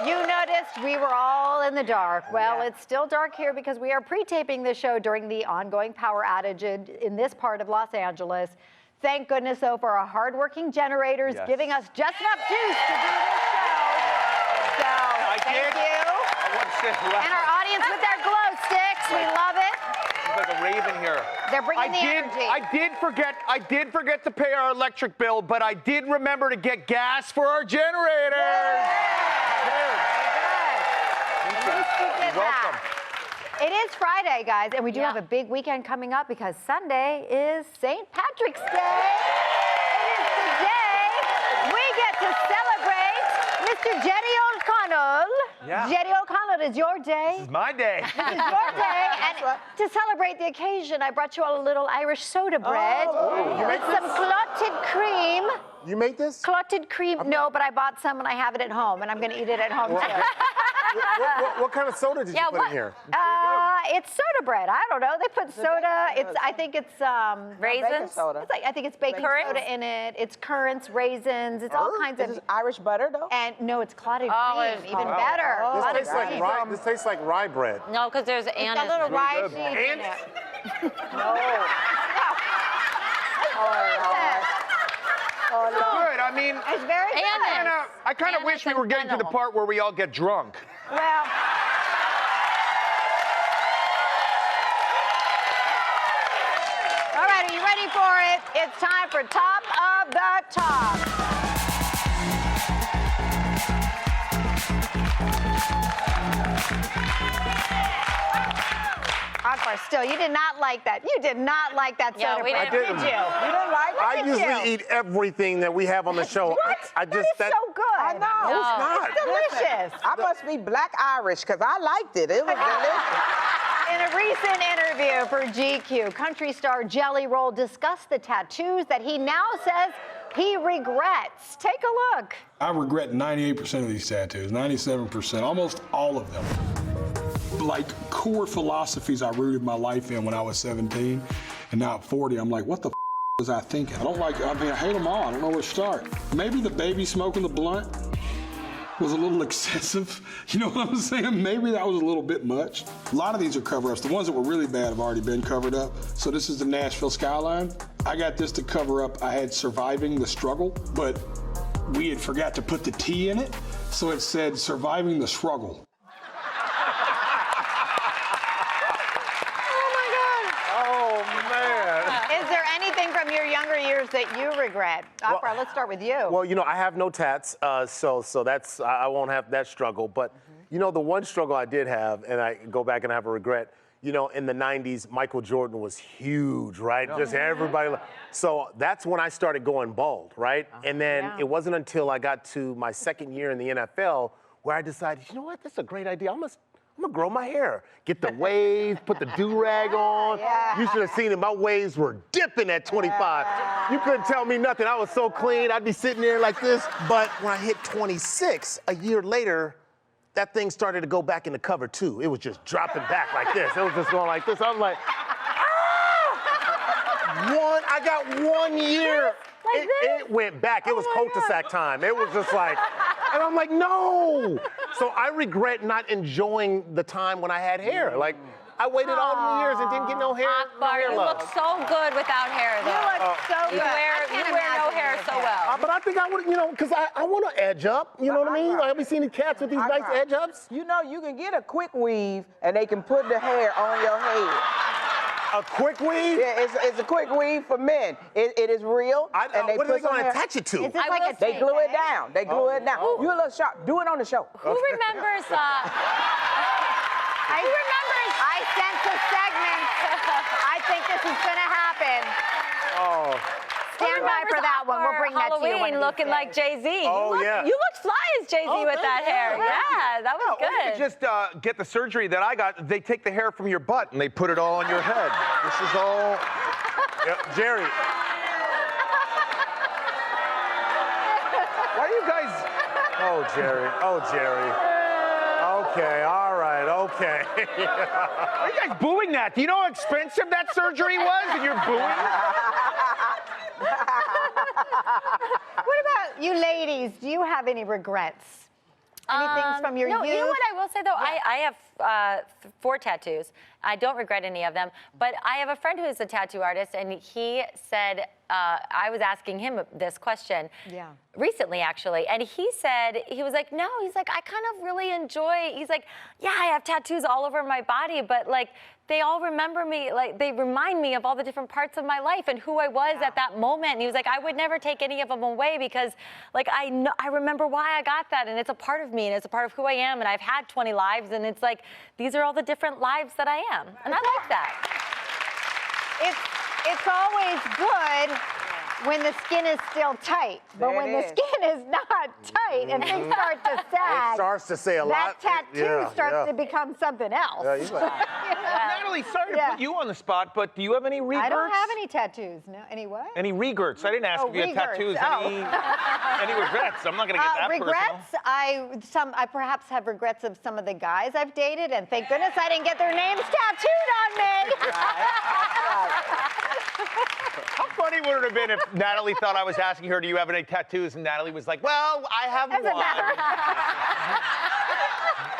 You noticed we were all in the dark. Well, it's still dark here because we are pre-taping this show during the ongoing power outage in this part of Los Angeles. Thank goodness, though, for our hardworking generators giving us just enough juice to do this show. So, thank you. And our audience with their glow sticks. We love it. It's like a raven here. They're bringing the energy. I did forget to pay our electric bill, but I did remember to get gas for our generators. You're welcome. It is Friday, guys, and we do have a big weekend coming up because Sunday is St. Patrick's Day. It is the day we get to celebrate Mr. Jerry O'Connell. Yeah. Jerry O'Connell, is your day. This is my day. This is your day, and to celebrate the occasion, I brought you all a little Irish soda bread with some clotted cream. You make this? Clotted cream, no, but I bought some and I have it at home, and I'm going to eat it at home, too. What kind of soda did you put in here? It's soda bread. I don't know. They put soda. I think it's raisins. Soda. I think it's baking soda in it. It's currants, raisins. It's all kinds of. Is Irish butter though? And no, it's clotted cream. Even better. This tastes like rye bread. No, because there's anise. A little rye seeds in it. No. It's good. I mean, it's very good. I kind of wish we were getting to the part where we all get drunk. Well. All right, are you ready for it? It's time for Top of the Top. Akbar, still, you did not like that. You did not like that soda bread, did you? You didn't like it, I usually eat everything that we have on the show. What? That is so good. I know. No, it's not. It's delicious. I must be black Irish because I liked it. It was delicious. In a recent interview for GQ, country star Jelly Roll discussed the tattoos that he now says he regrets. Take a look. I regret 98% of these tattoos, 97%, almost all of them. Like core philosophies I rooted my life in when I was 17, and now at 40, I'm like, what the was I thinking? I hate them all. I don't know where to start. Maybe the baby smoking the blunt was a little excessive. You know what I'm saying? Maybe that was a little bit much. A lot of these are cover-ups. The ones that were really bad have already been covered up. So this is the Nashville skyline. I got this to cover up. I had surviving the struggle, but we had forgot to put the T in it. So it said surviving the struggle. From your younger years that you regret? Akbar, let's start with you. Well, you know, I have no tats, so that's, I won't have that struggle. But, you know, the one struggle I did have, and I go back and have a regret, you know, in the 90s, Michael Jordan was huge, right? Just everybody. So that's when I started going bald, right? And then it wasn't until I got to my second year in the NFL where I decided, you know what, that's a great idea. I'm gonna grow my hair. Get the waves, put the do-rag on. You should have seen it. My waves were dipping at 25. You couldn't tell me nothing. I was so clean. I'd be sitting there like this. But when I hit 26, a year later, that thing started to go back into cover two. It was just dropping back like this. It was just going like this. I was like, I got 1 year. It went back. It was cul-de-sac time. It was just like, and I'm like, no. So I regret not enjoying the time when I had hair. Like, I waited all the years and didn't get no hair. Akbar, you look so good without hair, though. You look so good. You wear no hair so well. But I think I would, you know, because I want to edge up. You know what I mean? Like, have you seen the cats with these nice edge ups? You know, you can get a quick weave and they can put the hair on your head. A quick weave? Yeah, it's a quick weave for men. It is real. And what are they going to attach it to? Is this like a they glue it down. They glue it down. You a little sharp. Do it on the show. Who remembers? I sense a segment. I think this is going to happen. Stand by for that one. We'll bring that to you. Halloween looking like Jay-Z. Oh, yeah. You look fly as Jay-Z with that hair. Yeah, that was Or you good. could just get the surgery that I got. They take the hair from your butt and they put it all on your head. This is all. Jerry. Why are you guys? Oh, Jerry. Oh, Jerry. Okay, all right, okay. Why are you guys booing that? Do you know how expensive that surgery was and you're booing? What about you ladies? Do you have any regrets? Anything from your no, youth? you know what I will say though? I have 4 tattoos. I don't regret any of them. But I have a friend who is a tattoo artist, and he said, I was asking him this question recently, actually, and he said, he was like, no, he's like, I kind of really enjoy, he's like, yeah, I have tattoos all over my body, but like, they all remember me, like they remind me of all the different parts of my life and who I was at that moment. And he was like, I would never take any of them away because like I remember why I got that, and it's a part of me and it's a part of who I am, and I've had 20 lives, and it's like, these are all the different lives that I am. And I like that. It's always good when the skin is still tight, but when the skin is not tight and things start to sag, It starts to say a lot. that tattoo starts to become something else. Yeah, you're like, Natalie, sorry to put you on the spot, but do you have any regrets? I don't have any tattoos. No, any what? Any regrets? I didn't ask if you had tattoos. Any regrets? I'm not going to get that regrets? personal. I perhaps have regrets of some of the guys I've dated, and thank goodness I didn't get their names tattooed on me. How funny would it have been if Natalie thought I was asking her, do you have any tattoos? And Natalie was like, well, I have one.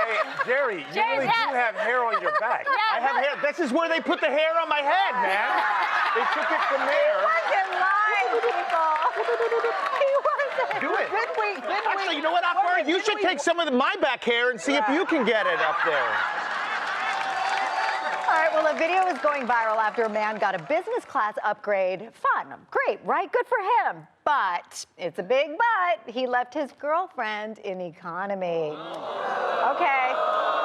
hey, Jerry, you really do have hair on your back. I have hair. This is where they put the hair on my head, man. They took it from there. Fucking lying, people. He wasn't. Do it. Didn't we? Actually, you know what, Akbar? You should take some of my back hair and see if you can get it up there. All right, well, a video is going viral after a man got a business class upgrade. Fun, great, right? Good for him. But, it's a big but, he left his girlfriend in economy. Okay,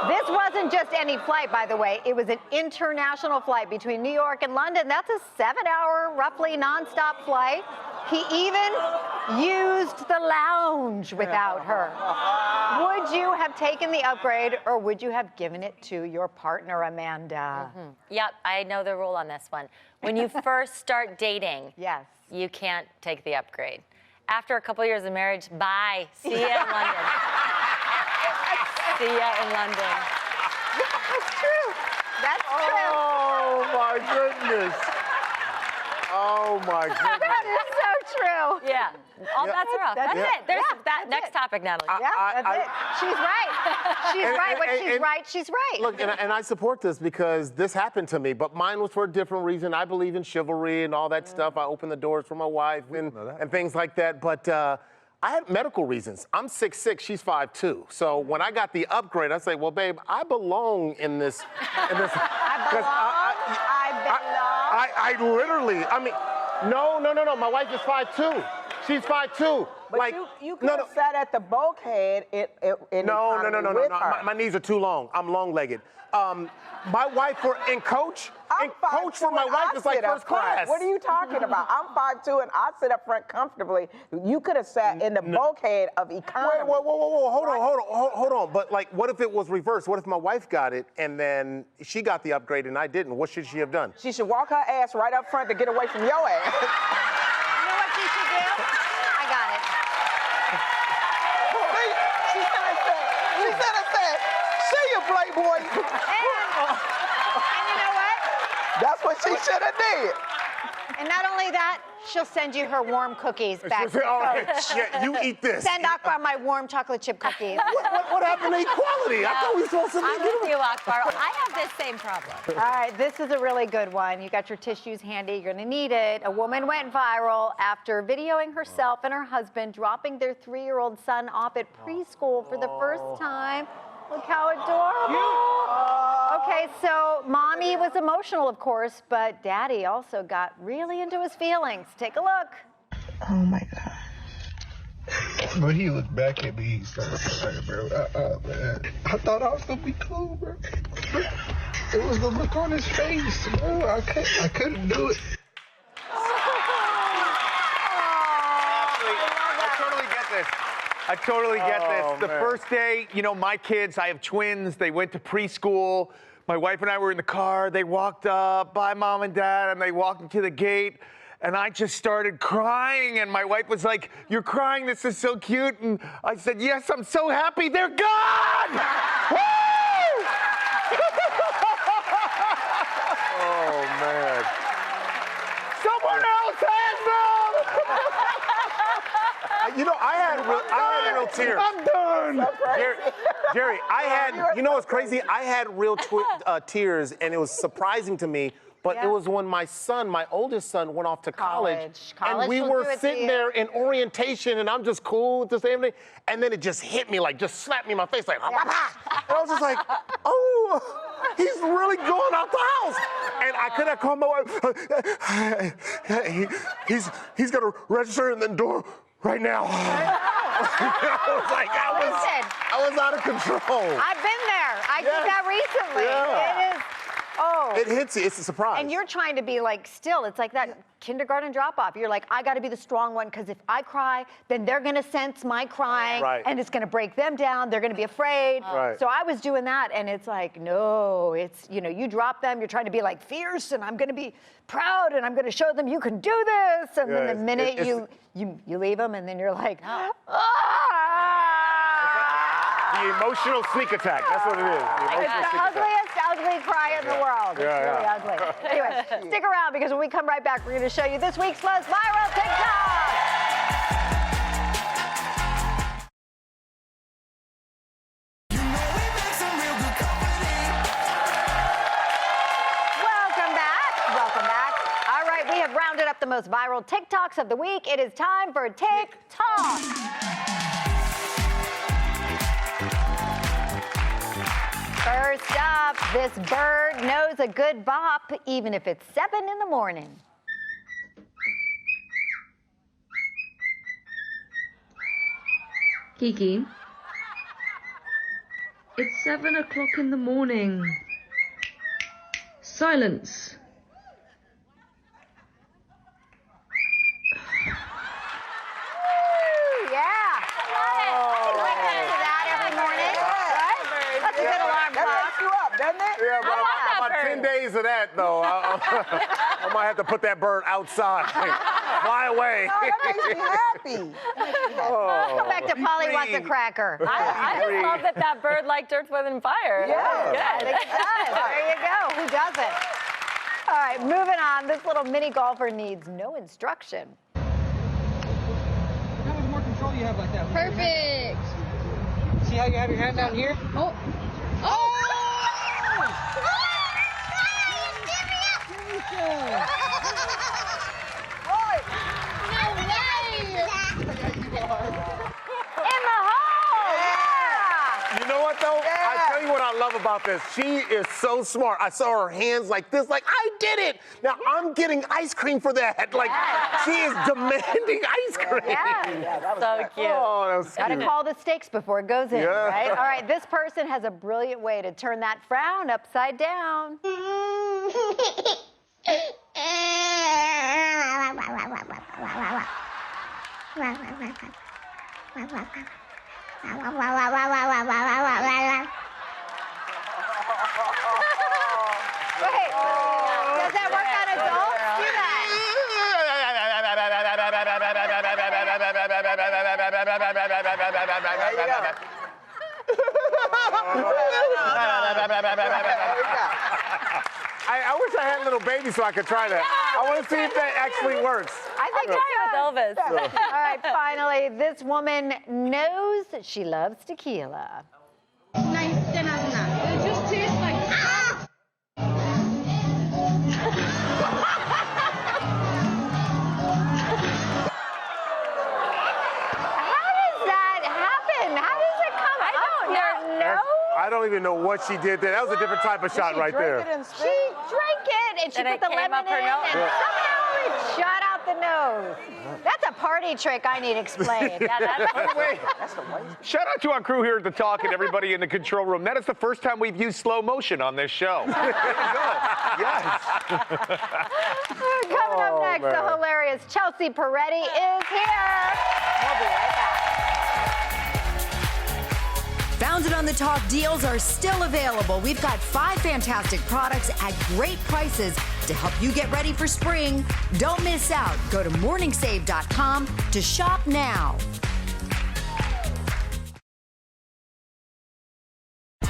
this wasn't just any flight, by the way. It was an international flight between New York and London. That's a 7-hour, roughly nonstop flight. He even used the lounge without her. Would you have taken the upgrade, or would you have given it to your partner, Amanda? Yep, I know the rule on this one. When you first start dating, Yes. you can't take the upgrade. After a couple years of marriage, bye. See ya in London. See ya in London. That's true. That's true. Oh, my goodness. Oh, my goodness. That is so true. Yeah, all bets are off. That's it. There's that next it. topic, Natalie. Yeah, that's it. She's right. She's right. When she's right, she's right. Look, and I support this because this happened to me, but mine was for a different reason. I believe in chivalry and all that stuff. I opened the doors for my wife and things like that. But I had medical reasons. I'm 6'6", she's 5'2". So when I got the upgrade, I say, well, babe, I belong in this. I literally, I mean, no. My wife is 5'2". She's 5'2". But like, you could have sat at the bulkhead in No. with her. My knees are too long. I'm long-legged. My wife in coach for my wife is like first class. What are you talking about? I'm 5'2" and I sit up front comfortably. You could have sat in the bulkhead of economy. Whoa. Hold on. But like, what if it was reversed? What if my wife got it and then she got the upgrade and I didn't? What should she have done? She should walk her ass right up front to get away from your ass. You know what she should do? I got it. She said, see you, Playboy. And you know what? That's what she should have did. And not only that, she'll send you her warm cookies back to the All right, coach. yeah, you eat this. Send Akbar my warm chocolate chip cookies. What happened to equality? I thought we were supposed to I'm be with you, Akbar. I have this same problem. All right, this is a really good one. You got your tissues handy. You're going to need it. A woman went viral after videoing herself and her husband dropping their 3-year-old son off at preschool for the first time. Look how adorable. Okay, so mommy was emotional, of course, but daddy also got really into his feelings. Take a look. Oh my God. But he looked back at me, he started, bro, man. I thought I was gonna be cool, bro. It was the look on his face, bro. I couldn't do it. I totally get this. The first day, you know, my kids, I have twins, they went to preschool. My wife and I were in the car. They walked up, bye, Mom and Dad, and they walked into the gate. And I just started crying, and my wife was like, you're crying, this is so cute. And I said, yes, I'm so happy, they're gone! Woo! Oh, man. Someone else has them! I had real tears. I'm done. Jerry, I had, you know what's crazy? I had real tears, and it was surprising to me. But it was when my oldest son, went off to college and we were sitting there in orientation, and I'm just cool with this everything, and then it just hit me, like, just slapped me in my face, like, and I was just like, oh, he's really going out the house. And I could have called my wife. He's gonna register in the door right now. I was out of control. I've been there. I did that recently. Yeah. It is. Oh. It hits you. It's a surprise. And you're trying to be like still. It's like that kindergarten drop-off. You're like, I got to be the strong one, because if I cry, then they're going to sense my crying, and it's going to break them down. They're going to be afraid. Right. So I was doing that, and it's like, no, it's, you drop them. You're trying to be like fierce, and I'm going to be proud, and I'm going to show them you can do this. And then the minute you leave them, and then you're like, The emotional sneak attack. That's what it is. It's the ugliest ugly cry in the world. It's really ugly. Anyway, stick around, because when we come right back, we're going to show you this week's most viral TikTok. Welcome back. All right, we have rounded up the most viral TikToks of the week. It is time for TikTok. First up, this bird knows a good bop, even if it's 7 in the morning. Kiki, it's 7 o'clock in the morning. Silence. Yeah, but about 10 days of that, though, I might have to put that bird outside. Fly away. No, that makes me happy. Let's go back to Polly wants a cracker. I just love that bird liked Earth, Wind, and Fire. I think it does. There you go. Who doesn't? All right, moving on. This little mini golfer needs no instruction. How much more control do you have like that? Perfect. See how you have your hand down here? Oh. You know what, though? I tell you what I love about this. She is so smart. I saw her hands like this, like, I did it. Now I'm getting ice cream for that. Like, she is demanding ice cream. That was So cute. Oh, that was Gotta cute. call the stakes before it goes in, right? All right, this person has a brilliant way to turn that frown upside down. Wait, does that work on adults? Do that. I wish I had a little baby so I could try that. I want to see if that actually works. I think Try with Elvis. All right, finally, this woman knows she loves tequila. Nice banana. It just tastes like. How does that happen? How does it come up your nose? I don't even know what she did there. That was a different type of shot right there. She drank it, and she And put it the came lemon up her in, nose. and somehow it shot out the nose. That's a party trick I need explained. By the way, shout out to our crew here at the Talk and everybody in the control room. That is the first time we've used slow motion on this show. There you go. Yes. Coming up next, the hilarious Chelsea Peretti is here. We'll be right back. Founded on the Talk deals are still available. We've got 5 fantastic products at great prices to help you get ready for spring. Don't miss out. Go to morningsave.com to shop now. We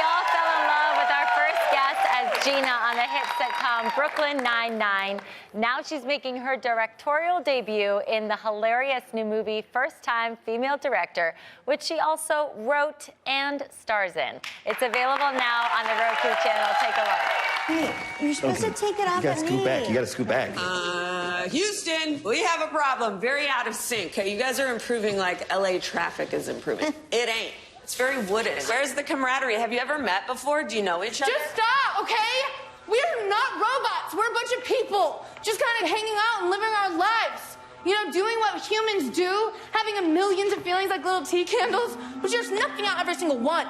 all fell in love with our first guest as Gina on the hit sitcom Brooklyn Nine-Nine. Now she's making her directorial debut in the hilarious new movie, First Time Female Director, which she also wrote and stars in. It's available now on the Roku channel. Take a look. Hey, you're supposed to take it off at me. You gotta scoot back. Houston, we have a problem. Very out of sync. You guys are improving like LA traffic is improving. It ain't. It's very wooded. Where's the camaraderie? Have you ever met before? Do you know each other? Just stop, okay? We are not robots. We're a bunch of people just kind of hanging out and living our lives. You know, doing what humans do, having a millions of feelings like little tea candles, but you're snuffing out every single one.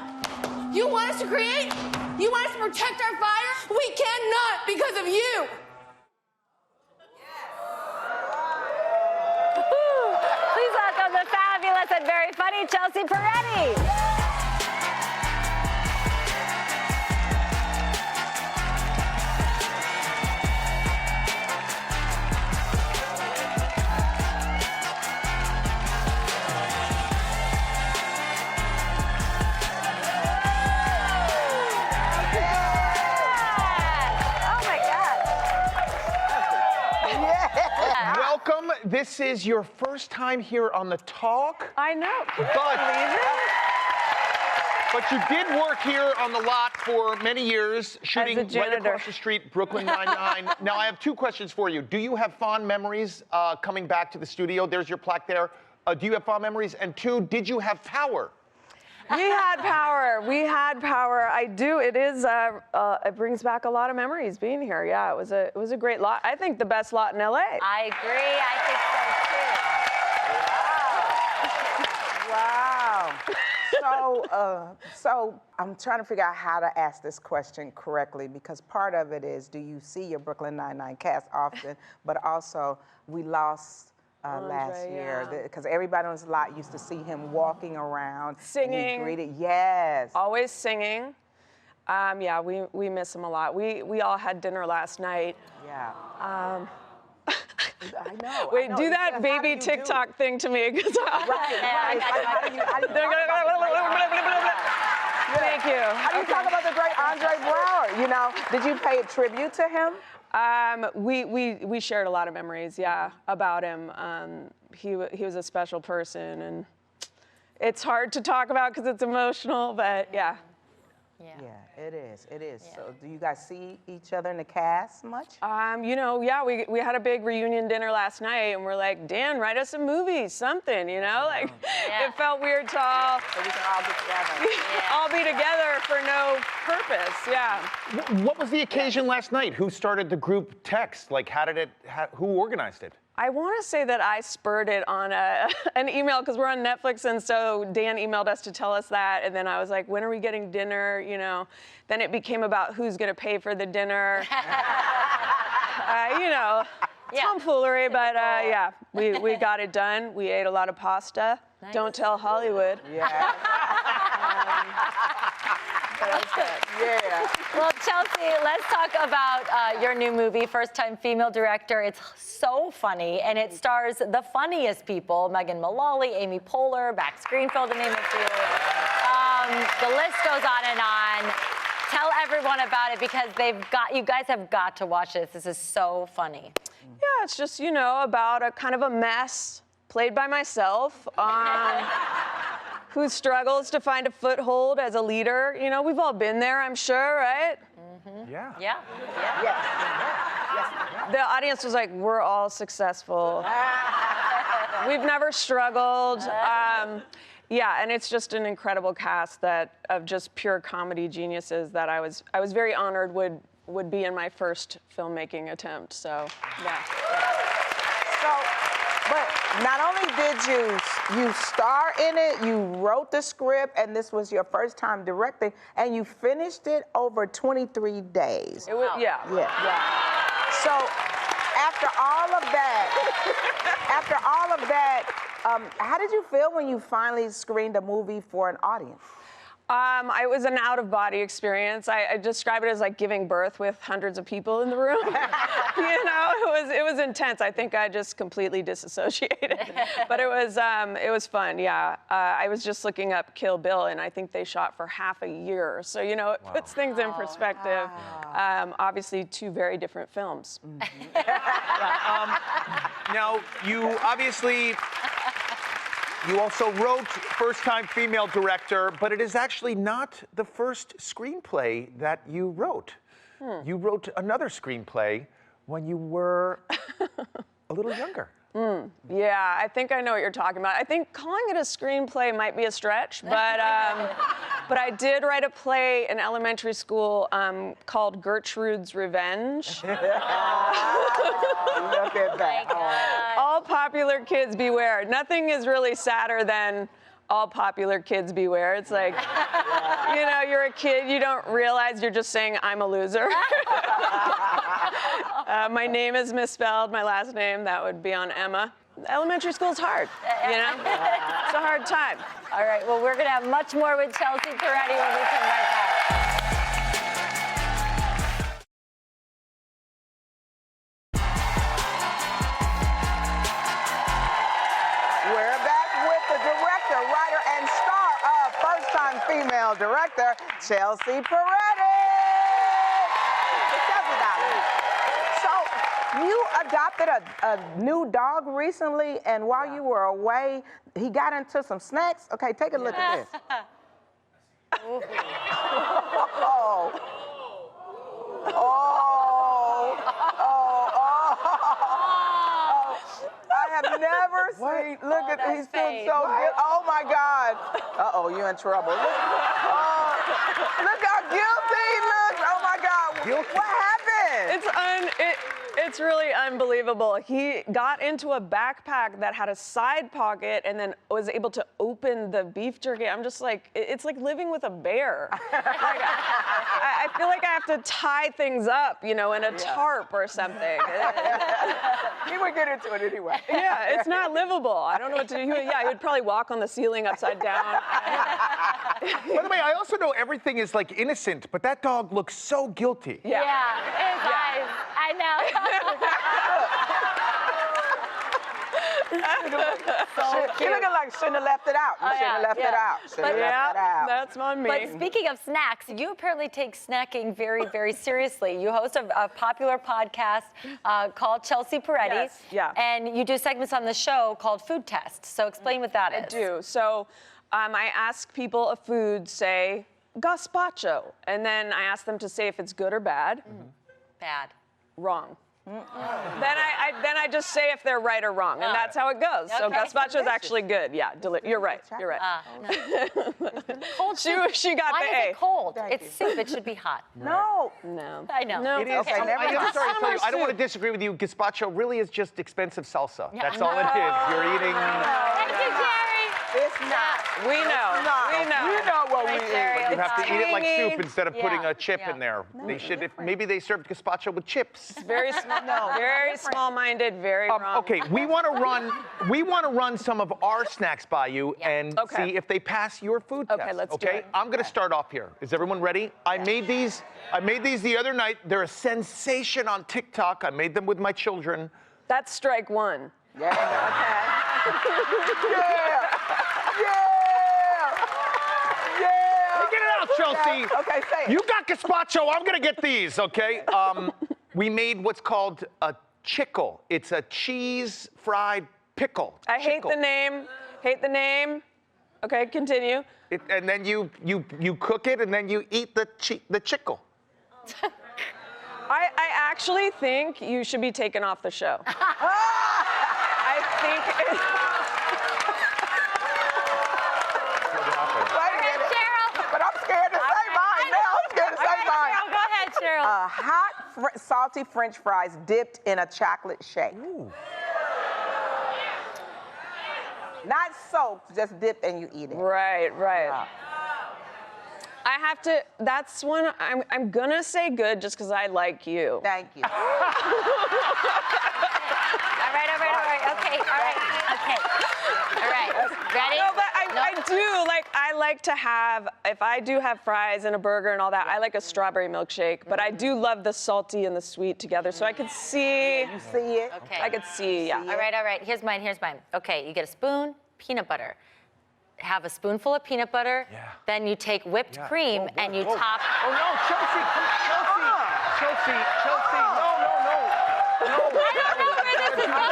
You want us to create? You want us to protect our fire? We cannot because of you. Please welcome the fabulous and very funny Chelsea Peretti. Welcome. This is your first time here on The Talk. I know. But you did work here on the lot for many years, shooting right across the street, Brooklyn Nine-Nine. Now, I have two questions for you. Do you have fond memories coming back to the studio? There's your plaque there. Do you have fond memories? And two, did you have power? We had power. We had power. I do. It is. It brings back a lot of memories being here. Yeah, it was a great lot. I think the best lot in LA. I agree. I think so too. Wow. So I'm trying to figure out how to ask this question correctly, because part of it is, do you see your Brooklyn Nine-Nine cast often? But also, we lost last year, because everybody on this lot used to see him walking around, singing, greeted. Yes, always singing. Yeah, we miss him a lot. We all had dinner last night. Yeah. I know. Wait, I know. do that baby TikTok thing to me, because right. Thank you. How do you talk about the great Andre Brower? You know, did you pay a tribute to him? We shared a lot of memories, yeah, about him. He was a special person, and it's hard to talk about because it's emotional, but yeah. Yeah, it is. It is. Yeah. So, do you guys see each other in the cast much? You know, yeah, we had a big reunion dinner last night, and we're like, Dan, write us a movie, something, you know? Like, it felt weird to all. So we can all get together. All be together for no purpose, yeah. What was the occasion last night? Who started the group text? Like, who organized it? I want to say that I spurred it on an email, because we're on Netflix, and so Dan emailed us to tell us that, and then I was like, when are we getting dinner, you know? Then it became about who's going to pay for the dinner. You know, tomfoolery, but yeah, we got it done. We ate a lot of pasta. Nice. Don't tell Hollywood. Yeah. Yeah. Well, Chelsea, let's talk about your new movie, First Time Female Director. It's so funny, and it stars the funniest people: Megan Mullally, Amy Poehler, Max Greenfield, to name a few. The list goes on and on. Tell everyone about it, because you guys have got to watch this. This is so funny. Yeah, it's just, you know, about a kind of a mess played by myself. Who struggles to find a foothold as a leader. You know, we've all been there, I'm sure, right? Mm-hmm. Yeah. Yeah. Yes. The audience was like, we're all successful. We've never struggled. Yeah, and it's just an incredible cast of just pure comedy geniuses that I was very honored would be in my first filmmaking attempt. So, yeah. But not only did you star in it, you wrote the script, and this was your first time directing, and you finished it over 23 days. It was, yeah. So after all of that, how did you feel when you finally screened a movie for an audience? It was an out-of-body experience. I describe it as like giving birth with hundreds of people in the room. You know, it was intense. I think I just completely disassociated. But it was fun. Yeah. I was just looking up Kill Bill, and I think they shot for half a year. So you know, it puts things in perspective. Obviously, two very different films. Now, you obviously. You also wrote first-time female director, but it is actually not the first screenplay that you wrote. You wrote another screenplay when you were a little younger. Yeah, I think I know what you're talking about. I think calling it a screenplay might be a stretch, but I did write a play in elementary school called Gertrude's Revenge. Look at that. All popular kids beware. Nothing is really sadder than all popular kids beware. It's like, you know, you're a kid, you don't realize you're just saying, I'm a loser. My name is misspelled, my last name, that would be on Emma. Elementary school's hard, you know? It's a hard time. All right, well, we're going to have much more with Chelsea Peretti when we come right back. We're back with the director, writer, and star of first-time female director, Chelsea Peretti. So, you adopted a new dog recently, and while you were away, he got into some snacks. Okay, take a look at this. Oh. Oh. Oh. I have never seen. Look at he's feeling so good. Oh my God. Uh-oh, you're in trouble. Look how guilty he looks. Oh my God. Guilty. What happened? It's really unbelievable. He got into a backpack that had a side pocket and then was able to open the beef jerky. I'm just like, it's like living with a bear. Like, I feel like I have to tie things up, you know, in a tarp or something. He would get into it anyway. Yeah, it's not livable. I don't know what to do. He would probably walk on the ceiling upside down. By the way, I also know everything is like innocent, but that dog looks so guilty. Yeah, his eyes. I know. She looking like shouldn't have left it out. You shouldn't have left it out. Shouldn't have left it out. That's on me. But speaking of snacks, you apparently take snacking very, very seriously. You host a popular podcast called Chelsea Peretti. Yes, yeah. And you do segments on the show called Food Test. So explain what that is. I do. So I ask people a food, say, gazpacho. And then I ask them to say if it's good or bad. Bad. Wrong. Then I just say if they're right or wrong, and that's how it goes. So gazpacho is actually good. Yeah, you're right. You're right. Cold soup. She got Why the is A. it cold? It's soup. It should be hot. No. I know. No. It is. Okay, never I'm mind. sorry to tell you, I don't want to disagree with you. Gazpacho really is just expensive salsa. That's all it is. You're eating. Thank you, Carrie. It's not. We know. We know. You know what we Carrie. eat. You have to eat it like tangy. soup instead of putting a chip in there. They should. Maybe they served gazpacho with chips. Very small-minded, very wrong. Okay, we want to run some of our snacks by you and see if they pass your food test. Okay, let's do it. I'm going to start off here. Is everyone ready? I made these the other night. They're a sensation on TikTok. I made them with my children. That's strike one. Yeah. Get it out, Chelsea. Okay, say it. You got gazpacho. I'm going to get these, okay? We made what's called a chickle. It's a cheese fried pickle. I hate the name. Hate the name. Okay, continue. And then you cook it, and then you eat the chickle. I actually think you should be taken off the show. I think. Wait a minute. Cheryl. But I'm scared to say mine now. I'm scared to say mine. Cheryl, go ahead, Cheryl. Hot, salty French fries dipped in a chocolate shake. Ooh. Not soaked, just dipped and you eat it. Right. Yeah. I have to. That's one. I'm gonna say good just because I like you. Thank you. All right. Okay. All right. Ready? No, but I do. Like, I like to have, if I do have fries and a burger and all that, I like a strawberry milkshake, but I do love the salty and the sweet together, so I could see. You see it? Okay. I could see, yeah. All right. Here's mine. Okay, you get a spoon, peanut butter. Have a spoonful of peanut butter. Yeah. Then you take whipped cream and you top. Oh no, Chelsea! I don't know where this is going.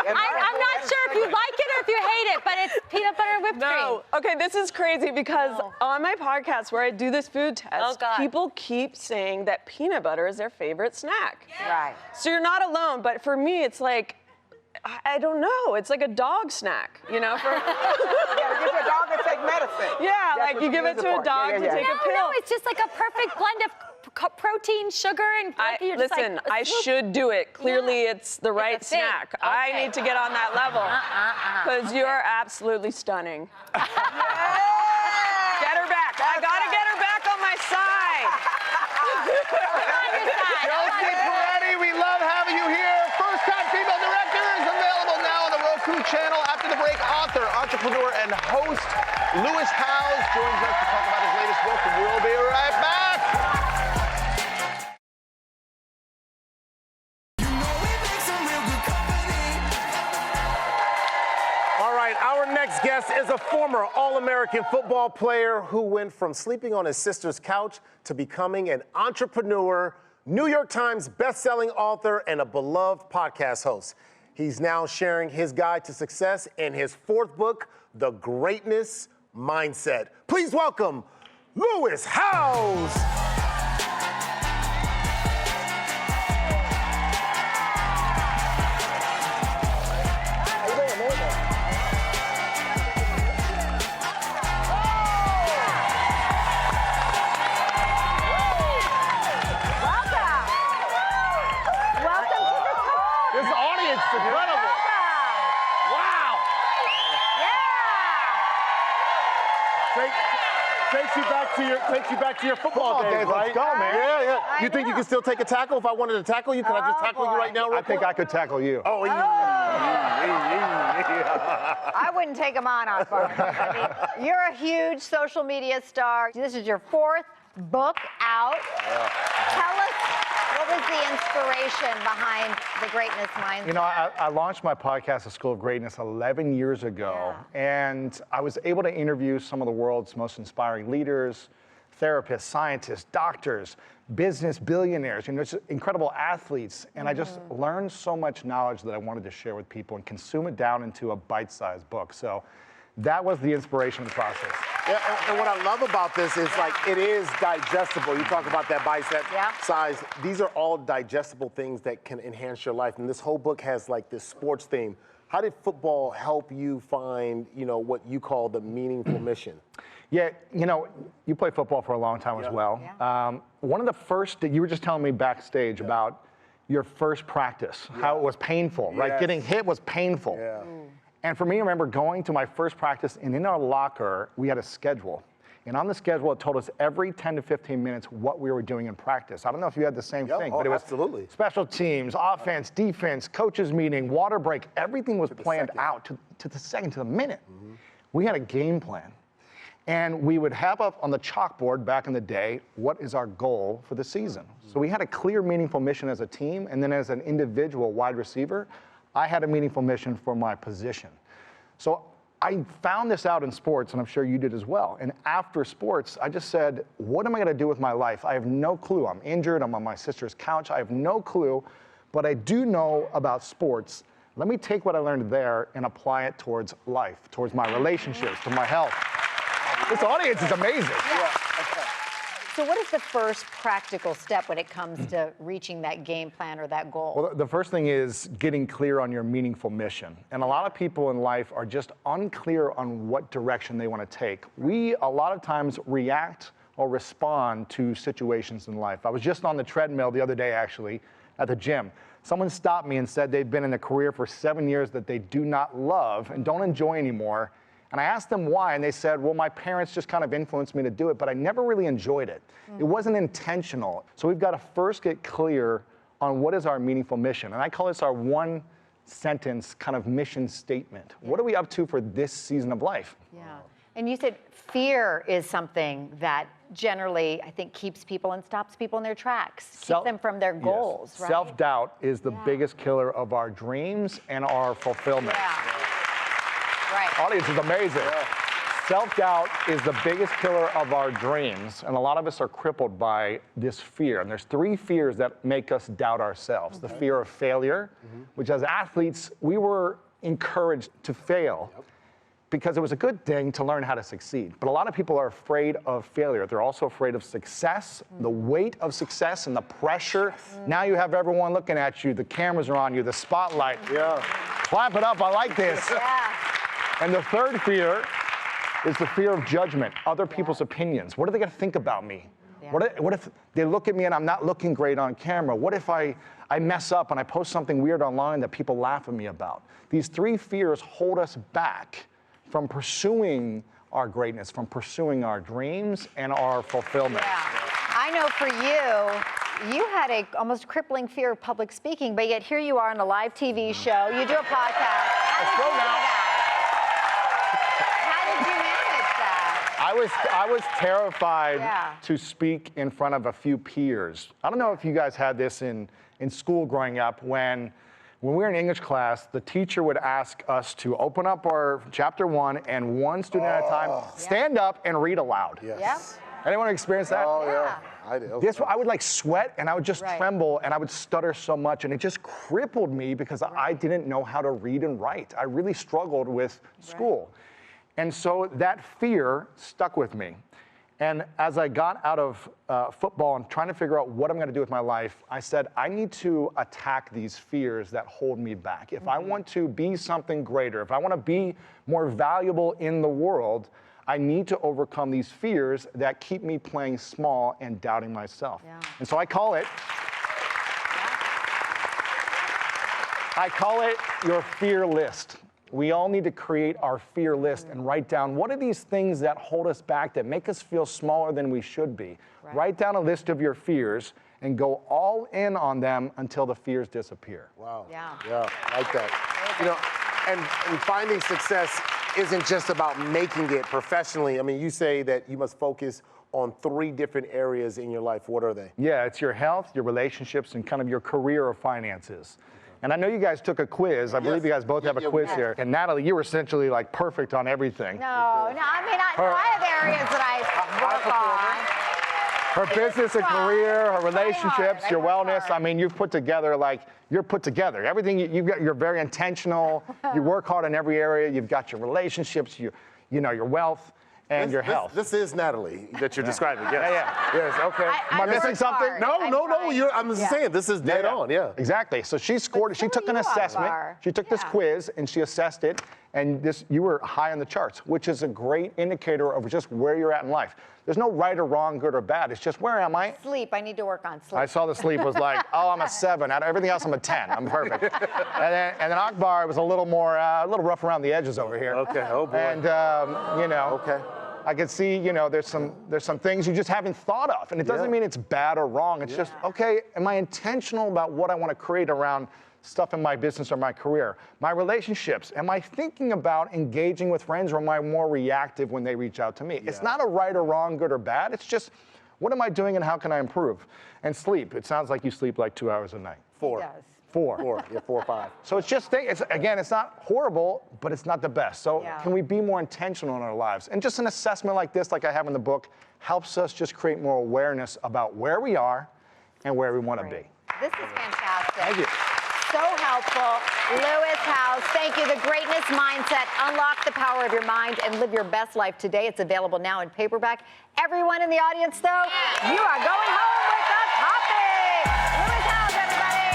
I'm not sure if you like it or if you hate it, but it's peanut butter and whipped cream. No. Okay, this is crazy because on my podcast where I do this food test, people keep saying that peanut butter is their favorite snack. Yeah. Right. So you're not alone, but for me, it's like, I don't know. It's like a dog snack, you know? You gotta give your dog to take medicine. Yeah, That's like what you give use it to a for. dog to take a pill. No, it's just like a perfect blend of protein, sugar, and you're just listen, like, I should do it. Clearly, it's the right thing. snack. I need to get on that level because you're absolutely stunning. Get her back. I gotta get her back on my side. Chelsea Peretti, we love having you here. First-time female director is available now on the Roku channel. After the break, author, entrepreneur, and host Lewis Howes joins us to talk about his latest book, and we'll be right back. All right, our next guest is a former All-American football player who went from sleeping on his sister's couch to becoming an entrepreneur, New York Times best-selling author, and a beloved podcast host. He's now sharing his guide to success in his fourth book, The Greatness Mindset. Please welcome Lewis Howes. This audience is incredible. Wow. Takes you back to your football days, right? Let's go, man. Yeah. You think you can still take a tackle? If I wanted to tackle you, can I just tackle you right now? I think I could tackle you. Oh, I wouldn't take him on, Osbourne. I mean, you're a huge social media star. This is your fourth book out. Tell us, what was the inspiration behind the Greatness Mindset? You know, I launched my podcast, The School of Greatness, 11 years ago, and I was able to interview some of the world's most inspiring leaders, therapists, scientists, doctors, business billionaires, just incredible athletes, and I just learned so much knowledge that I wanted to share with people and consume it down into a bite-sized book. So that was the inspiration of the process. Yeah, and what I love about this is like it is digestible. You talk about that bicep size. These are all digestible things that can enhance your life. And this whole book has like this sports theme. How did football help you find, what you call the meaningful mission? Yeah, you played football for a long time as well. Yeah. One of the first, you were just telling me backstage about your first practice, how it was painful, right? Getting hit was painful. Yeah. And for me, I remember going to my first practice, and in our locker, we had a schedule. And on the schedule, it told us every 10 to 15 minutes what we were doing in practice. I don't know if you had the same thing, but it was absolutely. Special teams, offense, defense, coaches meeting, water break, everything was planned out to the second, to the minute. We had a game plan. And we would have up on the chalkboard back in the day, what is our goal for the season? So we had a clear, meaningful mission as a team, and then as an individual wide receiver, I had a meaningful mission for my position. So I found this out in sports, and I'm sure you did as well. And after sports, I just said, what am I gonna do with my life? I have no clue. I'm injured, I'm on my sister's couch, I have no clue, but I do know about sports. Let me take what I learned there and apply it towards life, towards my relationships, to my health. This audience is amazing. So what is the first practical step when it comes to reaching that game plan or that goal? Well, the first thing is getting clear on your meaningful mission. And a lot of people in life are just unclear on what direction they want to take. We, a lot of times, react or respond to situations in life. I was just on the treadmill the other day, actually, at the gym. Someone stopped me and said they've been in a career for 7 years that they do not love and don't enjoy anymore. And I asked them why, and they said, well, my parents just kind of influenced me to do it, but I never really enjoyed it. It wasn't intentional. So we've got to first get clear on what is our meaningful mission. And I call this our one sentence kind of mission statement. What are we up to for this season of life? Yeah. And you said fear is something that generally, I think, keeps people and stops people in their tracks, keeps them from their goals, right? Self-doubt is the biggest killer of our dreams and our fulfillment. Right. Audience is amazing. Self-doubt is the biggest killer of our dreams, and a lot of us are crippled by this fear. And there's 3 fears that make us doubt ourselves. The fear of failure, which as athletes, we were encouraged to fail because it was a good thing to learn how to succeed. But a lot of people are afraid of failure. They're also afraid of success, the weight of success and the pressure. Now you have everyone looking at you, the cameras are on you, the spotlight. Clap it up, I like this. And the third fear is the fear of judgment, other people's opinions. What are they gonna think about me? What if they look at me and I'm not looking great on camera? What if I mess up and I post something weird online that people laugh at me about? These 3 fears hold us back from pursuing our greatness, from pursuing our dreams and our fulfillment. I know for you had a almost crippling fear of public speaking, but yet here you are on a live TV show. You do a podcast. How did you manage that? I was terrified to speak in front of a few peers. I don't know if you guys had this in school growing up when we were in English class, the teacher would ask us to open up our chapter 1 and one student at a time, stand up and read aloud. Anyone experience that? Oh, yeah. I did. I would like sweat and I would just tremble and I would stutter so much and it just crippled me because I didn't know how to read and write. I really struggled with school. And so that fear stuck with me. And as I got out of football and trying to figure out what I'm going to do with my life, I said, I need to attack these fears that hold me back. If I want to be something greater, if I want to be more valuable in the world, I need to overcome these fears that keep me playing small and doubting myself. And so I call it your fear list. We all need to create our fear list and write down what are these things that hold us back, that make us feel smaller than we should be. Write down a list of your fears and go all in on them until the fears disappear. Wow. Yeah, I like that. You know, and finding success isn't just about making it professionally. I mean, you say that you must focus on 3 different areas in your life. What are they? Yeah, it's your health, your relationships, and kind of your career or finances. And I know you guys took a quiz. I believe you guys both have a quiz here. And Natalie, you were essentially like perfect on everything. No, I mean, I have areas that I work on. Her business and career, her relationships, your wellness. I mean, you've put together, like, you're put together. Everything, you're very intentional. You work hard in every area. You've got your relationships, you know, your wealth. And your health. This is Natalie that you're describing. Yes. Yes. Okay. Am I missing something? No. I'm just saying this is dead on. Yeah. Exactly. So she scored. She took an assessment. She took this quiz and she assessed it. And you were high on the charts, which is a great indicator of just where you're at in life. There's no right or wrong, good or bad. It's just where am I? Sleep. I need to work on sleep. I saw the sleep was like, oh, I'm a 7. Out of everything else, I'm a 10. I'm perfect. and then Akbar was a little more, a little rough around the edges over here. Okay. Oh boy. And you know. Okay. I could see, you know, there's some things you just haven't thought of. And it doesn't mean it's bad or wrong. It's just, okay, am I intentional about what I want to create around stuff in my business or my career? My relationships, am I thinking about engaging with friends or am I more reactive when they reach out to me? It's not a right or wrong, good or bad. It's just, what am I doing and how can I improve? And sleep, it sounds like you sleep like 2 hours a night. 4. He does. 4. Yeah, 4 or 5. So it's just, it's not horrible, but it's not the best. So can we be more intentional in our lives? And just an assessment like this, like I have in the book, helps us just create more awareness about where we are and where we want to be. This is fantastic. Thank you. So helpful. Lewis House, thank you. The Greatness Mindset. Unlock the power of your mind and live your best life today. It's available now in paperback. Everyone in the audience, though, you are going home with a copy. Lewis House, everybody.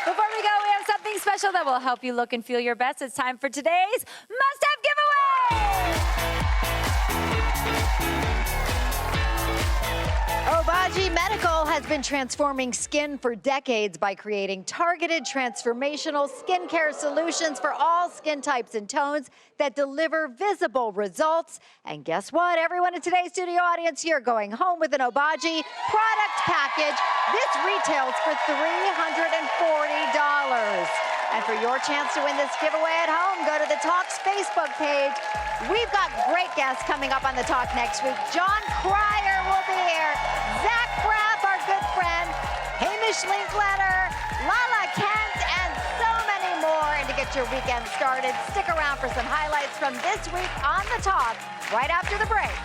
Before we go, we have something special that will help you look and feel your best. It's time for today's must-have giveaway. Obagi Medical has been transforming skin for decades by creating targeted transformational skincare solutions for all skin types and tones that deliver visible results. And guess what? Everyone in today's studio audience, you're going home with an Obagi product package. This retails for $340. And for your chance to win this giveaway at home, go to the Talk's Facebook page. We've got great guests coming up on the Talk next week. John Cryer will be here. Zach Braff, our good friend. Hamish Linklater, Lala Kent, and so many more. And to get your weekend started, stick around for some highlights from this week on the Talk right after the break.